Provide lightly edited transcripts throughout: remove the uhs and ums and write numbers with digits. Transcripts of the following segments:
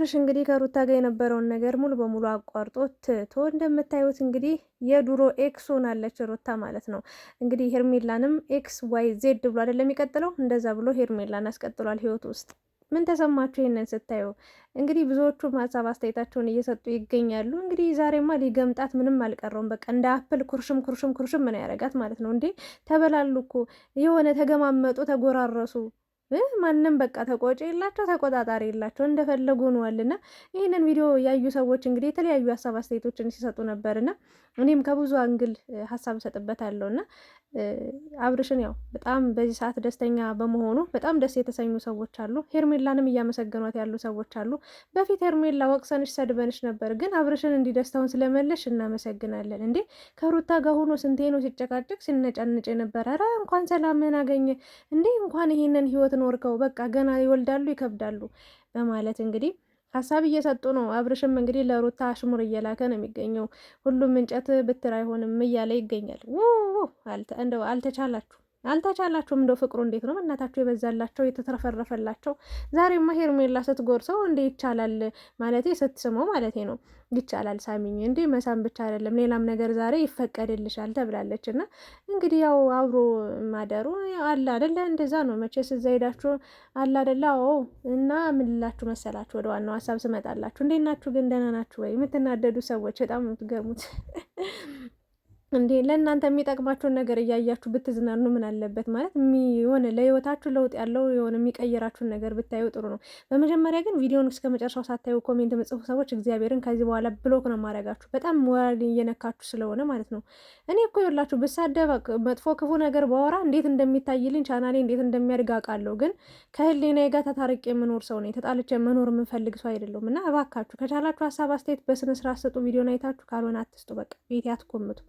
አብርሽ እንግዲህ ከሩታ ጋር የነበረውን ነገር ሙሉ በሙሉ አቋርጦ ትቶ እንደምታዩት እንግዲህ የድሮ ኤክስ ሆናለች ሩታ ማለት ነው። እንግዲህ ሄርሜላንም ኤክስ ዋይ ዜድ ብሎ አይደለም የሚቀጥለው፣ እንደዛ ብሎ ሄርሜላን አስቀጥሏል ህይወት ውስጥ። ምን ተሰማችሁ ይሄንን ስታዩ? እንግዲህ ብዙዎቹ ሀሳብ አስተያየታቸውን እየሰጡ ይገኛሉ። እንግዲህ ዛሬማ ሊገምጣት ምንም አልቀረውም። በቃ እንደ አፕል ኩርሽም ኩርሽም ኩርሽም ምን ያደርጋት ማለት ነው እንዴ! ተበላሉ እኮ የሆነ ተገማመጡ፣ ተጎራረሱ። ማንም በቃ ተቆጪ የላቸው ተቆጣጣሪ የላቸው እንደፈለጉ ሆነዋልና ይህንን ቪዲዮ ያዩ ሰዎች እንግዲህ የተለያዩ ሀሳብ አስተያየቶችን ሲሰጡ ነበርና እኔም ከብዙ አንግል ሀሳብ እሰጥበታለሁና አብርሽን ያው በጣም በዚህ ሰዓት ደስተኛ በመሆኑ በጣም ደስ የተሰኙ ሰዎች አሉ። ሄርሜላንም እያመሰገኗት ያሉ ሰዎች አሉ። በፊት ሄርሜላ ወቅሰንሽ ሰድበንሽ ነበር፣ ግን አብርሽን እንዲህ ደስታውን ስለመለሽ እናመሰግናለን። እንዴ ከሩታ ጋር ሆኖ ስንቴ ነው ሲጨቃጨቅ ሲነጫንጭ የነበረ። ኧረ እንኳን ሰላምን አገኘ እንዴ እንኳን ይሄንን ህይወት ኖርከው፣ በቃ ገና ይወልዳሉ ይከብዳሉ በማለት እንግዲህ ሀሳብ እየሰጡ ነው። አብርሽም እንግዲህ ለሩታ አሽሙር እየላከ ነው የሚገኘው። ሁሉም እንጨት ብትር አይሆንም እያለ ይገኛል። እንደው አልተቻላችሁም። እንደው ፍቅሩ እንዴት ነው እናታችሁ የበዛላቸው የተትረፈረፈላቸው። ዛሬማ ሄርሜላ ስትጎርሰው እንዴ ይቻላል ማለቴ ስትስመው ማለቴ ነው ይቻላል ሳሚኝ እንዴ መሳም ብቻ አይደለም ሌላም ነገር ዛሬ ይፈቀድልሻል ተብላለች። እና እንግዲህ ያው አብሮ ማደሩ አለ አይደለ? እንደዛ ነው መቼስ እዛ ሄዳችሁ አለ አይደለ? አዎ። እና ምን ልላችሁ መሰላችሁ፣ ወደ ዋናው ሀሳብ ስመጣላችሁ፣ እንዴት ናችሁ ግን? ደህና ናችሁ ወይ? የምትናደዱ ሰዎች በጣም የምትገርሙት እንዴ ለእናንተ የሚጠቅማችሁን ነገር እያያችሁ ብትዝናኑ ምን አለበት? ማለት የሆነ ለህይወታችሁ ለውጥ ያለው የሆነ የሚቀይራችሁን ነገር ብታዩ ጥሩ ነው። በመጀመሪያ ግን ቪዲዮን እስከ መጨረሻው ሳታዩ ኮሜንት መጽፉ ሰዎች እግዚአብሔርን ከዚህ በኋላ ብሎክ ነው ማድረጋችሁ። በጣም ሞራል እየነካችሁ ስለሆነ ማለት ነው። እኔ እኮ ይኸውላችሁ ብሳደብ መጥፎ ክፉ ነገር ባወራ እንዴት እንደሚታይልኝ ቻናሌ እንዴት እንደሚያድግ አውቃለሁ። ግን ከህሊናዬ ጋር ተታርቄ የምኖር ሰው ነኝ። ተጣልቼ መኖር የምንፈልግ ሰው አይደለሁም። እና እባካችሁ ከቻላችሁ ሀሳብ አስተያየት በስነስርዓት ስጡ። ቪዲዮን አይታችሁ ካልሆነ አትስጡ። በቃ ቤት ያትኮምቱ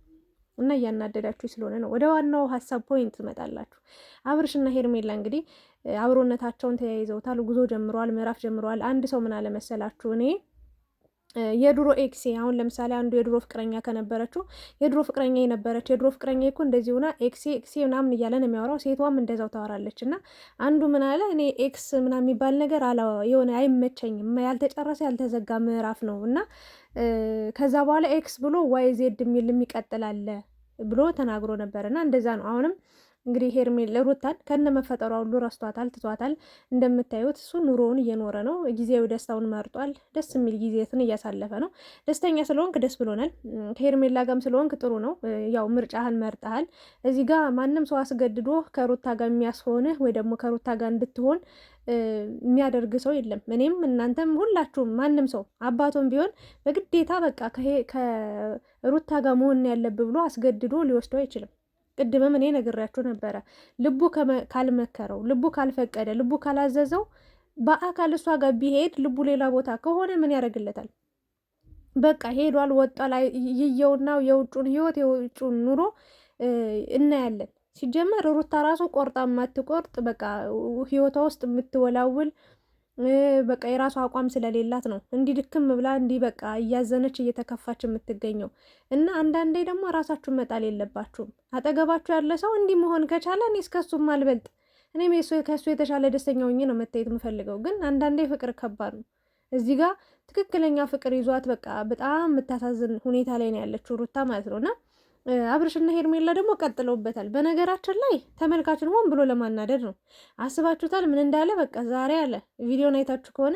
እና እያናደዳችሁ ስለሆነ ነው። ወደ ዋናው ሀሳብ ፖይንት ትመጣላችሁ። አብርሽና ሄርሜላ እንግዲህ አብሮነታቸውን ተያይዘውታል። ጉዞ ጀምረዋል፣ ምዕራፍ ጀምረዋል። አንድ ሰው ምን አለመሰላችሁ፣ እኔ የድሮ ኤክሴ አሁን ለምሳሌ አንዱ የድሮ ፍቅረኛ ከነበረችው የድሮ ፍቅረኛ የነበረች የድሮ ፍቅረኛ እኮ እንደዚህ ሆና ኤክሴ ኤክሴ ምናምን እያለ ነው የሚያወራው። ሴቷም እንደዛው ታወራለች። እና አንዱ ምን አለ፣ እኔ ኤክስ ምናምን የሚባል ነገር የሆነ አይመቸኝም፣ ያልተጨረሰ ያልተዘጋ ምዕራፍ ነው እና ከዛ በኋላ ኤክስ ብሎ ዋይ ዜድ የሚል የሚቀጥል አለ ብሎ ተናግሮ ነበር። እና እንደዛ ነው አሁንም እንግዲህ ሄርሜላ ሩታን ከነ መፈጠሯ ሁሉ ረስቷታል፣ ትቷታል። እንደምታዩት እሱ ኑሮውን እየኖረ ነው። ጊዜያዊ ደስታውን መርጧል። ደስ የሚል ጊዜትን እያሳለፈ ነው። ደስተኛ ስለሆንክ ደስ ብሎናል። ከሄርሜላ ጋርም ስለሆንክ ጥሩ ነው። ያው ምርጫህን መርጠሃል። እዚህ ጋር ማንም ሰው አስገድዶ ከሩታ ጋር የሚያስሆንህ ወይ ደግሞ ከሩታ ጋር እንድትሆን የሚያደርግ ሰው የለም። እኔም እናንተም ሁላችሁም ማንም ሰው አባቶም ቢሆን በግዴታ በቃ ከሩታ ጋር መሆን ያለብህ ብሎ አስገድዶ ሊወስደው አይችልም። ቅድምም እኔ ነግሬያችሁ ነበረ። ልቡ ካልመከረው፣ ልቡ ካልፈቀደ፣ ልቡ ካላዘዘው በአካል እሷ ጋር ቢሄድ ልቡ ሌላ ቦታ ከሆነ ምን ያደርግለታል? በቃ ሄዷል፣ ወጧል። ይየውና የውጩን ህይወት የውጩን ኑሮ እናያለን። ሲጀመር ሩታ ራሱ ቆርጣ ማትቆርጥ በቃ ህይወቷ ውስጥ የምትወላውል በቃ የራሱ አቋም ስለሌላት ነው እንዲህ ድክም ብላ እንዲህ በቃ እያዘነች እየተከፋች የምትገኘው። እና አንዳንዴ ደግሞ ራሳችሁን መጣል የለባችሁም። አጠገባችሁ ያለ ሰው እንዲህ መሆን ከቻለ እኔ እስከሱም አልበልጥ፣ እኔም ከሱ የተሻለ ደስተኛ ሆኜ ነው መታየት የምፈልገው። ግን አንዳንዴ ፍቅር ከባድ ነው። እዚህ ጋር ትክክለኛ ፍቅር ይዟት በቃ በጣም የምታሳዝን ሁኔታ ላይ ነው ያለችው ሩታ ማለት ነው። እና አብርሽና ሄርሜላ ደግሞ ቀጥለውበታል። በነገራችን ላይ ተመልካችን ሆን ብሎ ለማናደድ ነው። አስባችሁታል? ምን እንዳለ በቃ ዛሬ አለ ቪዲዮን አይታችሁ ከሆነ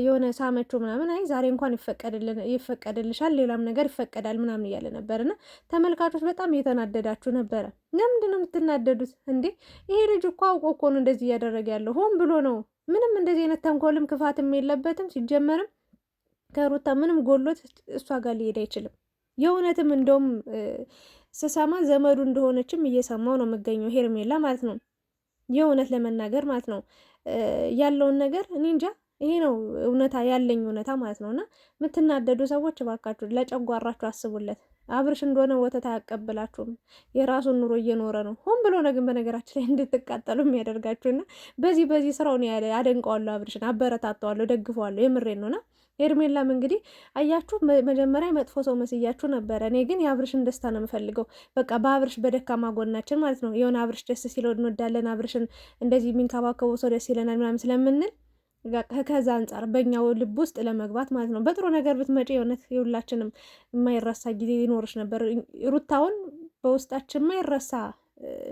የሆነ ሳመችው ምናምን፣ አይ ዛሬ እንኳን ይፈቀድልሻል፣ ሌላም ነገር ይፈቀዳል ምናምን እያለ ነበር። እና ተመልካቾች በጣም እየተናደዳችሁ ነበረ። ለምንድን ነው የምትናደዱት እንዴ? ይሄ ልጅ እኮ አውቆ እኮ ነው እንደዚህ እያደረገ ያለው፣ ሆን ብሎ ነው። ምንም እንደዚህ አይነት ተንኮልም ክፋትም የለበትም። ሲጀመርም ከሩታ ምንም ጎሎት እሷ ጋር ሊሄድ አይችልም። የእውነትም እንደውም ስሰማ ዘመዱ እንደሆነችም እየሰማው ነው የምገኘው ሄርሜላ ማለት ነው። የእውነት ለመናገር ማለት ነው ያለውን ነገር እኔ እንጃ። ይሄ ነው እውነታ ያለኝ እውነታ ማለት ነው። እና የምትናደዱ ሰዎች እባካችሁ ለጨጓራችሁ አስቡለት። አብርሽ እንደሆነ ወተት አያቀብላችሁም። የራሱን ኑሮ እየኖረ ነው። ሆን ብሎ ነው ግን በነገራችን ላይ እንድትቃጠሉ የሚያደርጋችሁና በዚህ ስራው ነው አደንቀዋለሁ። አብርሽን አበረታተዋለሁ፣ ደግፈዋለሁ። የምሬን ነውና ሄርሜላም እንግዲህ አያችሁ መጀመሪያ መጥፎ ሰው መስያችሁ ነበረ። እኔ ግን የአብርሽን ደስታ ነው የምፈልገው። በቃ በአብርሽ በደካማ ጎናችን ማለት ነው የሆነ አብርሽ ደስ ሲለው እንወዳለን፣ አብርሽን እንደዚህ የሚንከባከቡ ሰው ደስ ይለናል ምናምን ስለምንል ከዛ አንጻር በእኛው ልብ ውስጥ ለመግባት ማለት ነው። በጥሩ ነገር ብትመጪ የእውነት የሁላችንም የማይረሳ ጊዜ ሊኖርሽ ነበር። ሩታውን በውስጣችን የማይረሳ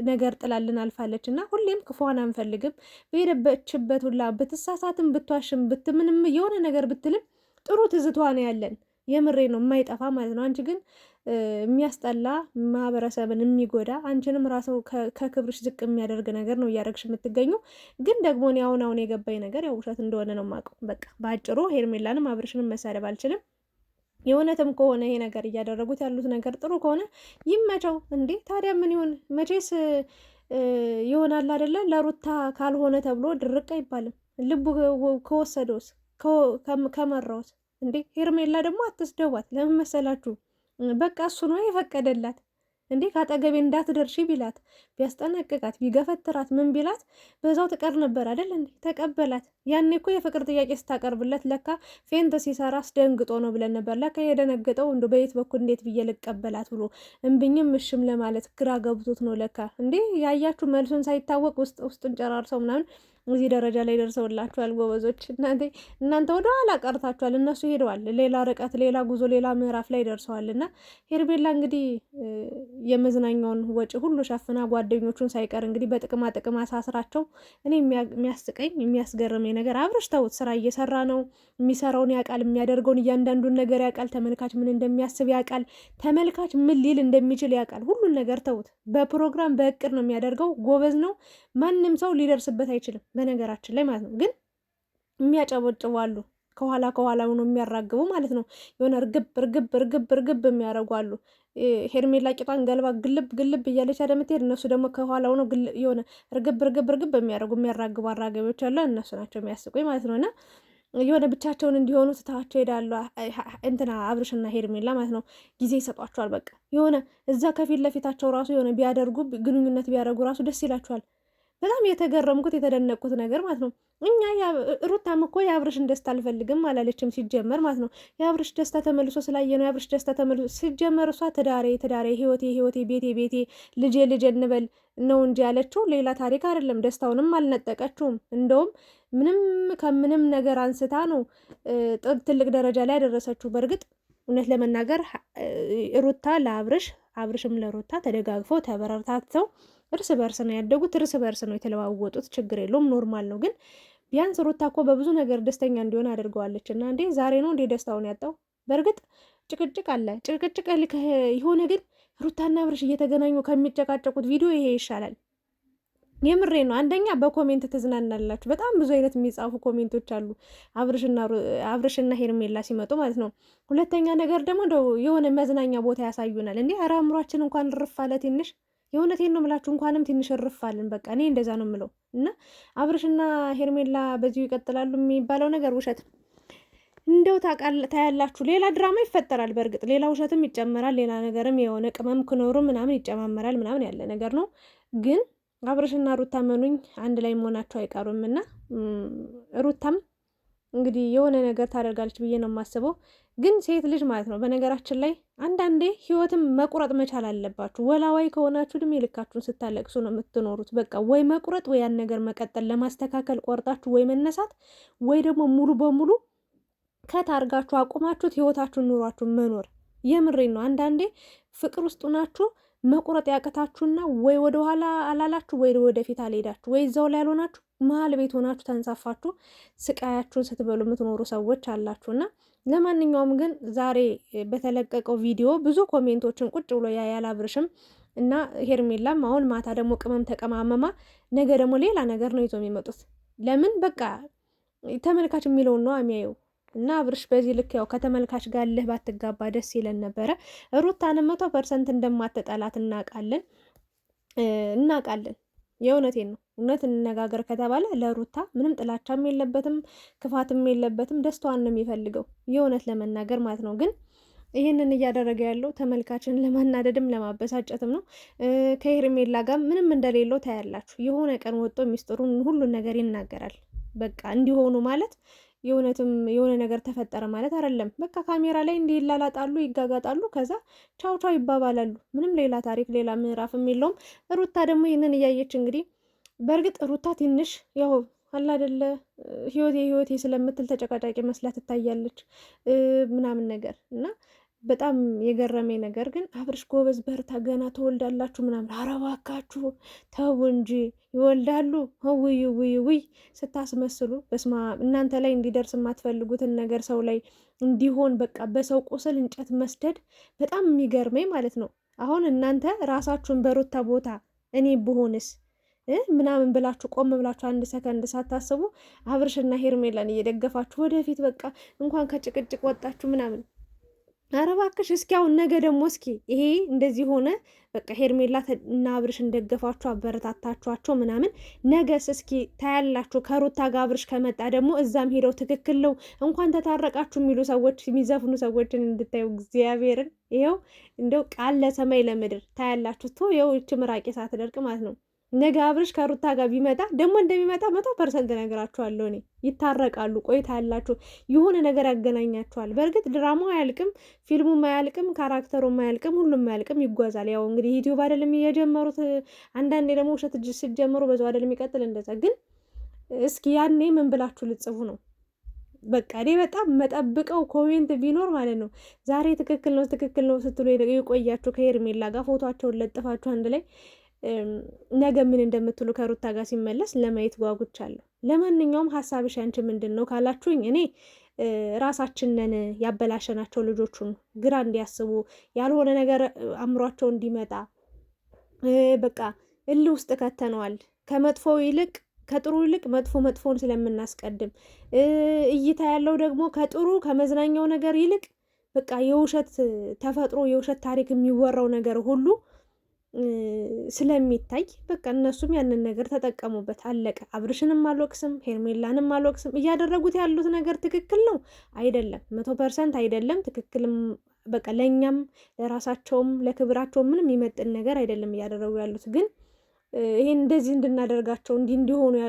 ነገር ጥላልን አልፋለች እና ሁሌም ክፉዋን አንፈልግም። በሄደበችበት ሁላ ብትሳሳትም ብትዋሽም ብትምንም የሆነ ነገር ብትልም ጥሩ ትዝቷ ነው ያለን። የምሬ ነው የማይጠፋ ማለት ነው። አንቺ ግን የሚያስጠላ ማህበረሰብን የሚጎዳ አንቺንም ራሰው ከክብርሽ ዝቅ የሚያደርግ ነገር ነው እያደረግሽ የምትገኙ። ግን ደግሞ እኔ አሁን የገባኝ ነገር ያው ውሸት እንደሆነ ነው የማውቀው። በቃ በአጭሩ ሄርሜላንም አብርሽንም መሳደብ አልችልም። የእውነትም ከሆነ ይሄ ነገር እያደረጉት ያሉት ነገር ጥሩ ከሆነ ይመቸው እንዴ። ታዲያ ምን ይሁን? መቼስ ይሆናል አይደለ? ለሩታ ካልሆነ ተብሎ ድርቅ አይባልም። ልቡ ከወሰደውስ ከመራውስ እንዴ? ሄርሜላ ደግሞ አትስደዋት። ለምን መሰላችሁ? በቃ እሱ ነው የፈቀደላት እንዴ። ካጠገቤ እንዳትደርሺ ቢላት፣ ቢያስጠነቅቃት፣ ቢገፈትራት፣ ምን ቢላት በዛው ትቀር ነበር አይደል እንዴ? ተቀበላት። ያኔ እኮ የፍቅር ጥያቄ ስታቀርብለት ለካ ፌንት ሲሰራ አስደንግጦ ነው ብለን ነበር። ለካ የደነገጠው እንደ በየት በኩል እንዴት ብዬ ልቀበላት ብሎ እምብኝም እሽም ለማለት ግራ ገብቶት ነው ለካ። እንዴ ያያችሁ መልሱን ሳይታወቅ ውስጡን ጨራርሰው ምናምን እዚህ ደረጃ ላይ ደርሰውላችኋል ጎበዞች። እናንተ ወደ ኋላ ቀርታችኋል፣ እነሱ ሄደዋል። ሌላ ርቀት፣ ሌላ ጉዞ፣ ሌላ ምዕራፍ ላይ ደርሰዋል። እና ሄርሜላ እንግዲህ የመዝናኛውን ወጪ ሁሉ ሸፍና ጓደኞቹን ሳይቀር እንግዲህ በጥቅማ ጥቅም አሳስራቸው። እኔ የሚያስቀኝ የሚያስገርመኝ ነገር አብርሽ ተውት፣ ስራ እየሰራ ነው። የሚሰራውን ያውቃል፣ የሚያደርገውን እያንዳንዱን ነገር ያውቃል። ተመልካች ምን እንደሚያስብ ያውቃል። ተመልካች ምን ሊል እንደሚችል ያውቃል። ሁሉን ነገር ተውት። በፕሮግራም በእቅድ ነው የሚያደርገው። ጎበዝ ነው። ማንም ሰው ሊደርስበት አይችልም በነገራችን ላይ ማለት ነው። ግን የሚያጨበጭቡ አሉ፣ ከኋላ ሆኖ የሚያራግቡ ማለት ነው። የሆነ እርግብ የሚያደርጉ አሉ። ሄርሜላ ቂጧን ገልባ ግልብ እያለች አደምትሄድ፣ እነሱ ደግሞ ከኋላ ሆኖ የሆነ እርግብ የሚያራግቡ አራጋቢዎች አሉ። እነሱ ናቸው የሚያስቁኝ ማለት ነው። እና የሆነ ብቻቸውን እንዲሆኑ ትታቸው ሄዳሉ። እንትና አብርሽና ሄርሜላ ማለት ነው። ጊዜ ይሰጧቸዋል። በቃ የሆነ እዛ ከፊት ለፊታቸው ራሱ የሆነ ቢያደርጉ ግንኙነት ቢያደርጉ ራሱ ደስ ይላቸዋል። በጣም የተገረምኩት የተደነቅኩት ነገር ማለት ነው። ሩታም እኮ የአብርሽን ደስታ አልፈልግም አላለችም ሲጀመር ማለት ነው። የአብርሽ ደስታ ተመልሶ ስላየ ነው። የአብርሽ ደስታ ተመልሶ ሲጀመር እሷ ትዳሬ፣ ህይወቴ፣ ቤቴ፣ ልጄ እንበል ነው እንጂ ያለችው ሌላ ታሪክ አይደለም። ደስታውንም አልነጠቀችውም። እንደውም ከምንም ነገር አንስታ ነው ትልቅ ደረጃ ላይ ያደረሰችው። በእርግጥ እውነት ለመናገር ሩታ ለአብርሽ፣ አብርሽም ለሩታ ተደጋግፈው ተበረታተው እርስ በርስ ነው ያደጉት። እርስ በርስ ነው የተለዋወጡት። ችግር የለውም፣ ኖርማል ነው። ግን ቢያንስ ሩታ እኮ በብዙ ነገር ደስተኛ እንዲሆን አድርገዋለች። እና እንዴ ዛሬ ነው እንዴ ደስታውን ያጣው? በእርግጥ ጭቅጭቅ አለ፣ ጭቅጭቅ የሆነ ግን ሩታና አብርሽ እየተገናኙ ከሚጨቃጨቁት ቪዲዮ ይሄ ይሻላል። የምሬ ነው። አንደኛ በኮሜንት ትዝናናላችሁ። በጣም ብዙ አይነት የሚጻፉ ኮሜንቶች አሉ አብርሽና ሄርሜላ ሲመጡ ማለት ነው። ሁለተኛ ነገር ደግሞ እንደው የሆነ መዝናኛ ቦታ ያሳዩናል። እንዴ ኧረ አእምሯችን እንኳን ርፍ አለ ትንሽ። የእውነቴን ነው የምላችሁ፣ እንኳንም ትንሽ እርፋልን። በቃ እኔ እንደዛ ነው የምለው። እና አብርሽና ሄርሜላ በዚሁ ይቀጥላሉ የሚባለው ነገር ውሸት እንደው ታያላችሁ። ሌላ ድራማ ይፈጠራል። በእርግጥ ሌላ ውሸትም ይጨመራል። ሌላ ነገርም የሆነ ቅመም ክኖሩ ምናምን ይጨማመራል ምናምን ያለ ነገር ነው። ግን አብርሽና ሩታ መኑኝ አንድ ላይ መሆናቸው አይቀሩም። እና ሩታም እንግዲህ የሆነ ነገር ታደርጋለች ብዬ ነው የማስበው። ግን ሴት ልጅ ማለት ነው በነገራችን ላይ አንዳንዴ ህይወትም መቁረጥ መቻል አለባችሁ። ወላዋይ ከሆናችሁ እድሜ ልካችሁን ስታለቅሱ ነው የምትኖሩት። በቃ ወይ መቁረጥ ወይ ያን ነገር መቀጠል፣ ለማስተካከል ቆርጣችሁ ወይ መነሳት ወይ ደግሞ ሙሉ በሙሉ ከታርጋችሁ አቁማችሁት ህይወታችሁን ኑሯችሁን መኖር። የምሬን ነው። አንዳንዴ ፍቅር ውስጡ ናችሁ መቁረጥ ያቀታችሁና ወይ ወደ ኋላ አላላችሁ ወይ ወደፊት አልሄዳችሁ ወይ እዛው ላይ ያልሆናችሁ መሀል ቤት ሆናችሁ ተንሳፋችሁ ስቃያችሁን ስትበሉ የምትኖሩ ሰዎች አላችሁና ለማንኛውም ግን ዛሬ በተለቀቀው ቪዲዮ ብዙ ኮሜንቶችን ቁጭ ብሎ ያያል አብርሽም እና ሄርሜላም። አሁን ማታ ደግሞ ቅመም ተቀማመማ፣ ነገ ደግሞ ሌላ ነገር ነው ይዞ የሚመጡት። ለምን በቃ ተመልካች የሚለውን ነው የሚያየው። እና አብርሽ በዚህ ልክ ያው ከተመልካች ጋር ልህ ባትጋባ ደስ ይለን ነበረ። ሩታን 100% እንደማትጠላት እናቃለን። የእውነቴን ነው። እውነት እንነጋገር ከተባለ ለሩታ ምንም ጥላቻም የለበትም፣ ክፋትም የለበትም። ደስታዋን ነው የሚፈልገው የእውነት ለመናገር ማለት ነው። ግን ይህንን እያደረገ ያለው ተመልካችን ለማናደድም ለማበሳጨትም ነው። ከሄርሜላ ጋር ምንም እንደሌለው ታያላችሁ። የሆነ ቀን ወጥቶ ሚስጥሩን ሁሉን ነገር ይናገራል። በቃ እንዲሆኑ ማለት የእውነትም የሆነ ነገር ተፈጠረ ማለት አይደለም። በቃ ካሜራ ላይ እንዲህ ይላላጣሉ፣ ይጋጋጣሉ፣ ከዛ ቻው ቻው ይባባላሉ። ምንም ሌላ ታሪክ ሌላ ምዕራፍም የለውም። ሩታ ደግሞ ይህንን እያየች እንግዲህ በእርግጥ ሩታ ትንሽ ያው አላ አይደለ ህይወቴ ስለምትል ተጨቃጫቂ መስላ ትታያለች ምናምን ነገር እና በጣም የገረመኝ ነገር ግን አብርሽ ጎበዝ፣ በርታ፣ ገና ትወልዳላችሁ ምናምን። ኧረ እባካችሁ ተው እንጂ ይወልዳሉ። ውይ ውይ ውይ ስታስመስሉ። በስማ እናንተ ላይ እንዲደርስ የማትፈልጉትን ነገር ሰው ላይ እንዲሆን በቃ በሰው ቁስል እንጨት መስደድ በጣም የሚገርመኝ ማለት ነው። አሁን እናንተ ራሳችሁን በሩታ ቦታ እኔ ብሆንስ ምናምን ብላችሁ ቆም ብላችሁ አንድ ሰከንድ ሳታስቡ አብርሽና ሄርሜላን እየደገፋችሁ ወደፊት በቃ እንኳን ከጭቅጭቅ ወጣችሁ ምናምን። ኧረ እባክሽ እስኪ አሁን ነገ ደግሞ እስኪ ይሄ እንደዚህ ሆነ በቃ ሄርሜላ እና አብርሽን ደገፋችሁ አበረታታችኋቸው ምናምን፣ ነገስ እስኪ ታያላችሁ። ከሩታ ጋር አብርሽ ከመጣ ደግሞ እዛም ሄደው ትክክል ነው እንኳን ተታረቃችሁ የሚሉ ሰዎች የሚዘፍኑ ሰዎችን እንድታዩ እግዚአብሔርን ይኸው እንደው ቃል ለሰማይ ለምድር ታያላችሁ። ቶ ይኸው ይህች ምራቄ ሳትደርቅ ማለት ነው። ነገ አብርሽ ከሩታ ጋር ቢመጣ ደግሞ እንደሚመጣ 100% እነግራችኋለሁ። እኔ ይታረቃሉ። ቆይታ ያላችሁ የሆነ ነገር ያገናኛችኋል። በእርግጥ ድራማው አያልቅም፣ ፊልሙም አያልቅም፣ ካራክተሩም አያልቅም፣ ሁሉም አያልቅም፣ ይጓዛል። ያው እንግዲህ ዩቲዩብ አይደለም የጀመሩት። አንዳንዴ ደግሞ ውሸት ሲጀምሩ በዛው አይደለም የሚቀጥል። እንደዛ ግን እስኪ ያኔ ምን ብላችሁ ልጽፉ ነው? በቃ እኔ በጣም መጠብቀው ኮሜንት ቢኖር ማለት ነው ዛሬ ትክክል ነው ስትሉ የቆያችሁ ከሄርሜላ ጋር ፎቶቸውን ለጥፋችሁ አንድ ላይ ነገ ምን እንደምትሉ ከሩታ ጋር ሲመለስ ለማየት ጓጉቻለሁ። ለማንኛውም ሀሳብሽ አንቺ ምንድን ነው ካላችሁኝ፣ እኔ ራሳችንን ያበላሸናቸው ልጆቹን ግራ እንዲያስቡ ያልሆነ ነገር አእምሯቸው እንዲመጣ በቃ እልህ ውስጥ ከተነዋል። ከመጥፎው ይልቅ ከጥሩ ይልቅ መጥፎን ስለምናስቀድም እይታ ያለው ደግሞ ከጥሩ ከመዝናኛው ነገር ይልቅ በቃ የውሸት ተፈጥሮ የውሸት ታሪክ የሚወራው ነገር ሁሉ ስለሚታይ በቃ እነሱም ያንን ነገር ተጠቀሙበት። አለቀ። አብርሽንም አልወቅስም፣ ሄርሜላንም አልወቅስም። እያደረጉት ያሉት ነገር ትክክል ነው አይደለም፣ 100% አይደለም ትክክልም። በቃ ለእኛም ለራሳቸውም ለክብራቸውም ምንም የሚመጥን ነገር አይደለም እያደረጉ ያሉት። ግን ይሄን እንደዚህ እንድናደርጋቸው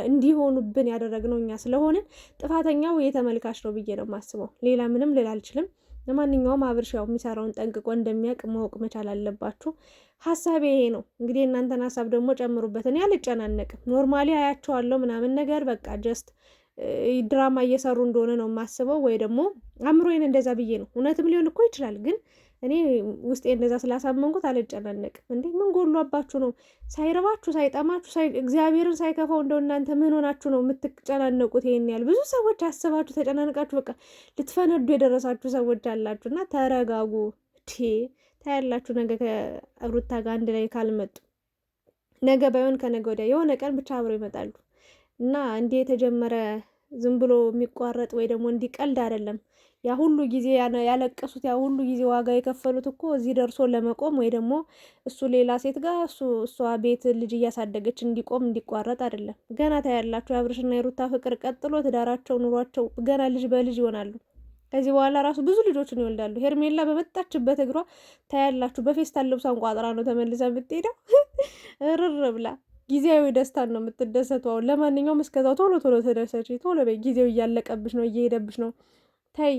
እንዲሆኑብን ያደረግነው እኛ ስለሆንን ጥፋተኛው የተመልካች ነው ብዬ ነው የማስበው። ሌላ ምንም ልል አልችልም። ለማንኛውም አብርሽ ያው የሚሰራውን ጠንቅቆ እንደሚያውቅ ማወቅ መቻል አለባችሁ። ሀሳቤ ይሄ ነው። እንግዲህ እናንተን ሀሳብ ደግሞ ጨምሩበት። እኔ አልጨናነቅም። ኖርማሊ አያቸዋለሁ ምናምን ነገር በቃ ጀስት ድራማ እየሰሩ እንደሆነ ነው የማስበው፣ ወይ ደግሞ አእምሮዬን እንደዛ ብዬ ነው። እውነትም ሊሆን እኮ ይችላል፣ ግን እኔ ውስጤ እንደዛ ስላሳመንኩት አልጨናነቅም። እንዴ ምን ጎሏባችሁ ነው? ሳይረባችሁ ሳይጠማችሁ እግዚአብሔርን ሳይከፋው እንደው እናንተ ምን ሆናችሁ ነው የምትጨናነቁት? ይሄን ያህል ብዙ ሰዎች አስባችሁ ተጨናንቃችሁ በቃ ልትፈነዱ የደረሳችሁ ሰዎች አላችሁ። እና ተረጋጉ። ታያላችሁ ነገ ከሩታ ጋር አንድ ላይ ካልመጡ ነገ ባይሆን ከነገ ወዲያ የሆነ ቀን ብቻ አብረው ይመጣሉ። እና እንዲህ የተጀመረ ዝም ብሎ የሚቋረጥ ወይ ደግሞ እንዲቀልድ አይደለም። ያ ሁሉ ጊዜ ያለቀሱት ያ ሁሉ ጊዜ ዋጋ የከፈሉት እኮ እዚህ ደርሶ ለመቆም ወይ ደግሞ እሱ ሌላ ሴት ጋር እሷ ቤት ልጅ እያሳደገች እንዲቆም እንዲቋረጥ አይደለም። ገና ታያላችሁ የአብርሽና የሩታ ፍቅር ቀጥሎ ትዳራቸው ኑሯቸው ገና ልጅ በልጅ ይሆናሉ። ከዚህ በኋላ ራሱ ብዙ ልጆችን ይወልዳሉ። ሄርሜላ በመጣችበት እግሯ ታያላችሁ። በፌስታል ልብሷን ቋጥራ ነው ተመልሳ የምትሄደው ርር ብላ። ጊዜያዊ ደስታን ነው የምትደሰቱ። አሁን ለማንኛውም እስከዛው ቶሎ ተደሰች። ቶሎ በይ፣ ጊዜው እያለቀብሽ ነው፣ እየሄደብሽ ነው። ታይ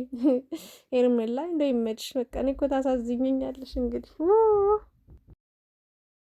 ሄርሜላ እንደው ይመችሽ። በቃ እኔ እኮ ታሳዝኝኛለሽ እንግዲህ